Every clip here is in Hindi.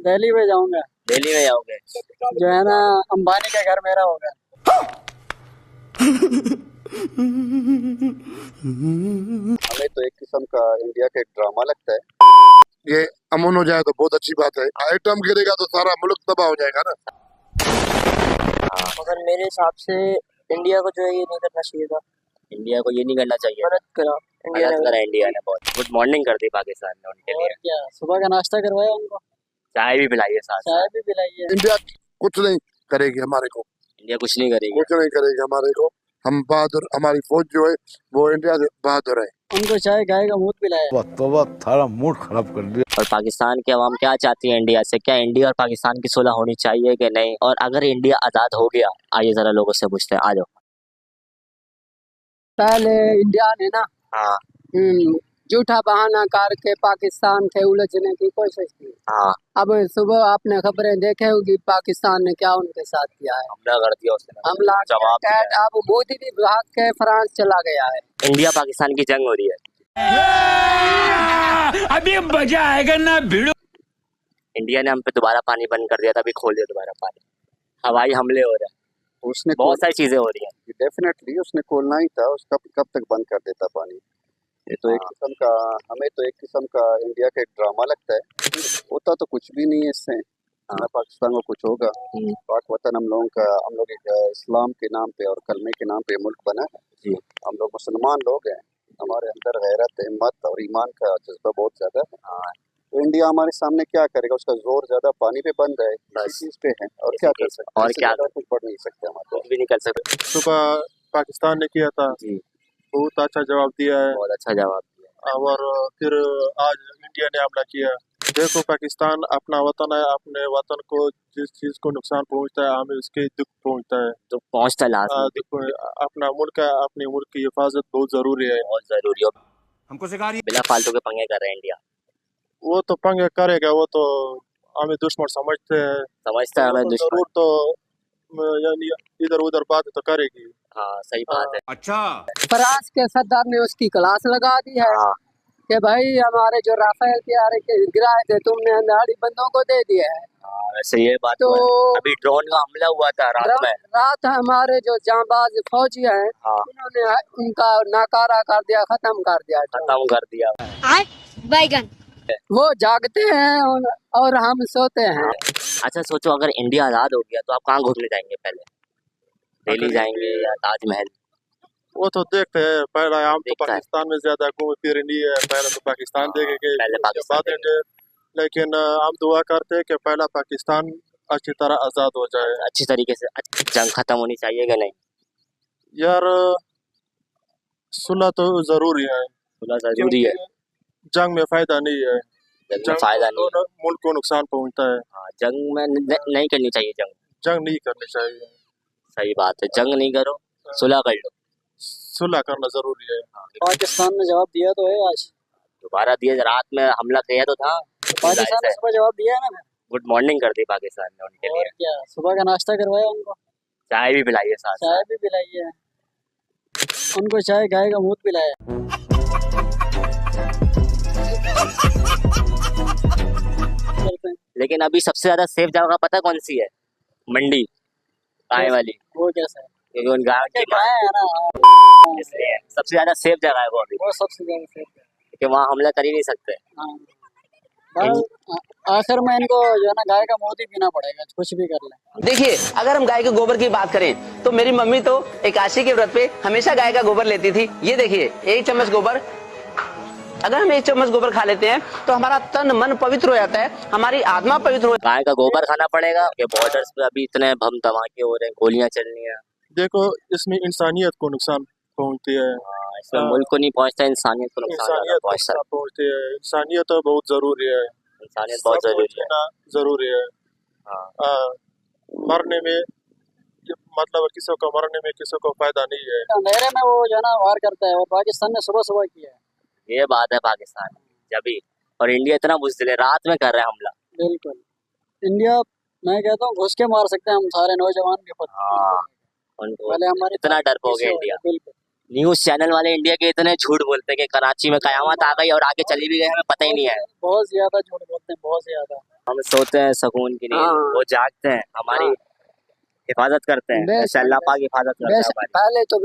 दिल्ली में जाऊंगा। दिल्ली में जाओगे? जो है ना, अंबानी का घर मेरा होगा। हमें तो एक किस्म का इंडिया का एक ड्रामा लगता है। ये अमन हो जाए तो बहुत अच्छी बात है। आइटम गिरेगा तो सारा मुल्क तबाह हो जाएगा ना। मगर मेरे हिसाब से इंडिया को जो है ये नहीं करना चाहिए था। इंडिया को ये नहीं करना चाहिए। गलत करा इंडिया गलत ने। करा इंडिया ने बहुत। गुड मॉर्निंग कर दी पाकिस्तान ने उनके और लिए। क्या, सुबह का नाश्ता करवाया उनको, चाय भी पिलाई है साथ। चाय भी पिलाई है। इंडिया कुछ नहीं करेगी हमारे को, इंडिया कुछ नहीं करेगी। कुछ नहीं करेगी हमारे को। हम बहादुर, हमारी फौज जो है वो इंडिया से बहादुर है। उनको चाय गाय का मूत पिलाया। तो थारा मूड खराब कर दिया। और पाकिस्तान की आवाम क्या चाहती है इंडिया से? क्या इंडिया और पाकिस्तान की सुलह होनी चाहिए कि नहीं? और अगर इंडिया आजाद हो गया, आइए जरा लोगों से पूछते हैं। आ जाओ। पहले इंडिया ने ना हाँ झूठा बहाना करके पाकिस्तान से उलझने की कोशिश की। हाँ, अब सुबह आपने खबरें देखे होगी पाकिस्तान ने क्या उनके साथ किया है। हमला कर दिया उसने। हमला जवाब किया। दिया है। अब मोदी भी भाग के फ्रांस चला गया है। इंडिया पाकिस्तान की जंग हो रही है। अभी मजा आएगा ना भिड़ो। इंडिया ने हम पे दोबारा पानी बंद कर दिया था, अभी खोल दिया दोबारा पानी। हवाई हमले हो रहे हैं, उसने बहुत सारी चीजें हो रही हैं। डेफिनेटली उसने खोलना ही था। उसका कब तक बंद कर देता पानी? ये तो एक किस्म का, हमें तो एक किस्म का इंडिया का एक ड्रामा लगता है। होता तो कुछ भी नहीं है इससे, ना पाकिस्तान को कुछ होगा। पाक वतन हम लोगों का, हम लोग एक इस्लाम के नाम पे और कलमे के नाम पे मुल्क बना है जी। हम लोग मुसलमान लोग हैं। हमारे अंदर गैरत, हिम्मत और ईमान का जज्बा बहुत ज्यादा है। तो इंडिया हमारे सामने क्या करेगा? उसका जोर ज्यादा पानी पे बंद है, इसी चीज पे है। और क्या कर सकते हैं? और क्या कुछ बढ़ नहीं सकते हमारे। कुछ भी नहीं कर सकते। सुबह पाकिस्तान ने किया था, जी, बहुत अच्छा जवाब दिया है। बहुत अच्छा जवाब दिया। और फिर आज इंडिया ने हमला किया। देखो पाकिस्तान अपना वतन है, अपने वतन को जिस चीज को नुकसान पहुंचता है हमें उसके दुख पहुंचता है। तो पहुंचता लाजमी। देखो अपना मुल्क है, अपने मुल्क की हिफाजत बहुत जरूरी है। बहुत जरूरी है। हमको सिखा रही बिना फालतू के पंगे कर रहे हैं इंडिया। वो तो पंगे करेगा, वो तो हमें दुश्मन समझते हैं। समझता है हमें दुश्मन। जरूर तो यानी इधर उधर बात तो करेगी। हाँ, सही बात है। अच्छा फ्रांस के सद्दाम ने उसकी क्लास लगा दी है हाँ, कि भाई हमारे जो राफेल के गिराए थे तुमने अंधाड़ी बंदों को दे दिए है। हाँ, वैसे ये बात तो है। अभी ड्रोन का हमला हुआ था रात में। रात हमारे जो जांबाज फौजी हैं हाँ, उन्होंने उनका नाकारा कर दिया, खत्म कर दिया। खत्म कर दिया। बैगन वो जागते हैं और हम सोते हैं। अच्छा सोचो, अगर इंडिया आजाद हो गया तो आप कहाँ घूमने जाएंगे? पहले दिल्ली जाएंगे या ताजमहल? वो तो देखते हैं। पहले हम तो देखता है। पाकिस्तान में ज्यादा घूमे फिरे नहीं है। पहले तो पाकिस्तान देखेंगे, पहले उसके पाकिस्तान बाद इंडिया। लेकिन हम दुआ करते हैं कि पहला पाकिस्तान अच्छी तरह आजाद हो जाए। अच्छी तरीके से जंग खत्म होनी चाहिए कि नहीं? यार सुलह तो जरूरी है, सुलह जरूरी है। जंग में फायदा नहीं है। जंग में फायदा नहीं है। मुल्क को नुकसान पहुंचता है। हाँ, जंग में नहीं करनी चाहिए। जंग नहीं करनी चाहिए। सही बात है। जंग नहीं करो, सुलह कर लो। सुलह करना जरूरी है। पाकिस्तान ने जवाब दिया तो है आज। दोबारा दिए, रात में हमला किया तो था। पाकिस्तान ने सुबह जवाब दिया है ना। गुड मॉर्निंग कर दी पाकिस्तान ने उनके और लिए। क्या, सुबह का नाश्ता करवाया उनको, चाय भी पिलाई है साथ। चाय भी पिलाई है। उनको चाय गाय का मूत पिलाया। लेकिन अभी सबसे ज्यादा सेफ जगह पता कौन सी है? मंडी, गाय वाली। वो कैसा है? क्योंकि उन गाय की गाय है ना, इसलिए सबसे ज्यादा सेफ जगह है वो अभी। वो सबसे ज्यादा safe है। क्योंकि वहाँ हमला कर ही नहीं सकते। हाँ। आखिर में इनको जो है ना गाय का मूत ही पीना पड़ेगा, कुछ भी कर ले। देखिए अगर हम गाय के गोबर की बात करें तो मेरी मम्मी तो एकादशी के व्रत पे हमेशा गाय का गोबर लेती थी। ये देखिए 1 चम्मच गोबर, अगर हम 1 चम्मच गोबर खा लेते हैं तो हमारा तन मन पवित्र हो जाता है, हमारी आत्मा पवित्र हो। गाय का गोबर खाना पड़ेगा। ये बॉर्डर्स पे अभी इतने बम धमाके हो रहे हैं, गोलियां चल रही हैं। देखो इसमें इंसानियत को नुकसान पहुंचती है। इसमें मुल्क को नहीं पहुंचता, इंसानियत को नुकसान इंसानियत को पहुंचता है। नुकसान पहुंचती है। इंसानियत तो बहुत जरूरी है। इंसानियत बहुत जरूरी है। जरूरी है। हाँ। मरने में मतलब किसी को मरने में किसी को फायदा नहीं है। अंधेरे में वो जो है ना वार करता है, और पाकिस्तान ने सुबह सुबह किया है। ये बात है पाकिस्तान जब भी। और इंडिया इतना बुज़दिल है, रात में कर रहे हैं हमला। बिल्कुल। इंडिया मैं कहता हूँ घुस के मार सकते हैं हम सारे नौजवान के पत्ते। हाँ, उनको पहले हमारे इतना डर हो गया इंडिया। बिल्कुल। न्यूज चैनल वाले इंडिया के इतने झूठ बोलते हैं कि कराची में कयामत आ गई और आगे चली भी गई, हमें पता ही नहीं है। बहुत ज्यादा झूठ बोलते हैं, बहुत ज्यादा। हम सोते हैं सुकून की नींद, हाँ। वो जागते हैं, हमारी हिफाजत करते हैं। बेशक, ऐसे अल्लाह पाक हिफाजत करता है बेशक, हमारी। पहले तो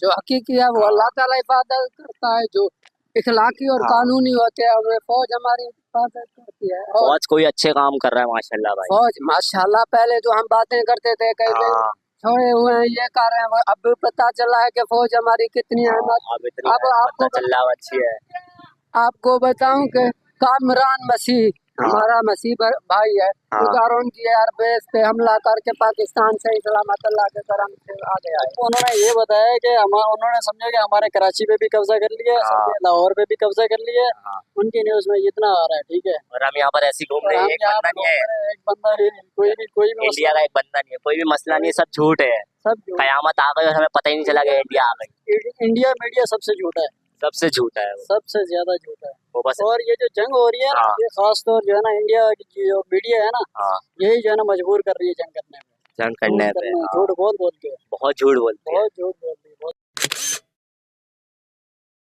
जो हकीकी है वो हाँ। अल्लाह ताला इबादत करता है, जो इखलाकी और हाँ। कानूनी होते हैं उनमें फौज हमारी इबादत करती है। और फौज कोई अच्छे काम कर रहा है माशाल्लाह भाई। फौज माशाल्लाह, पहले जो हम बातें करते थे कई हाँ, छोड़े हुए हैं, ये कर रहे हैं, अब पता चला है कि फौज हमारी कितनी अहमत। अब इतनी अब आपको पता चल रहा है, अच्छी है। आपको बताऊं कि कामरान मसीह हमारा मसीह भाई है, हाँ। उदाहरण की एयरबेस पे हमला करके पाकिस्तान से इस्लामत अल्लाह के करम से आ गया है। उन्होंने ये बताया कि उन्होंने समझा कि हमारे कराची पे भी कब्जा कर लिया, हाँ। लाहौर पे भी कब्जा कर लिया। हाँ। उनकी न्यूज में इतना आ रहा है, ठीक है। और हम यहाँ पर ऐसी घूम रहे हैं, एक बंदा नहीं है, एक बंदा ही नहीं, कोई भी इंडिया का एक बंदा नहीं है, कोई भी मसला नहीं है, सब झूठ है। सब झूठ। कयामत आ गई और हमें पता ही नहीं चला कि इंडिया आ गई। इंडिया मीडिया सबसे झूठा है, सबसे झूठा है वो। सबसे ज्यादा झूठा है। वो बस और ये जो जंग हो रही है ना, हाँ। ये खास तौर जो है ना, इंडिया की जो मीडिया है ना, हाँ, यही जो है ना मजबूर कर रही है जंग करने में, जंग करने पे। झूठ बोल बोल के, बहुत झूठ बोलते हैं। बहुत झूठ बोल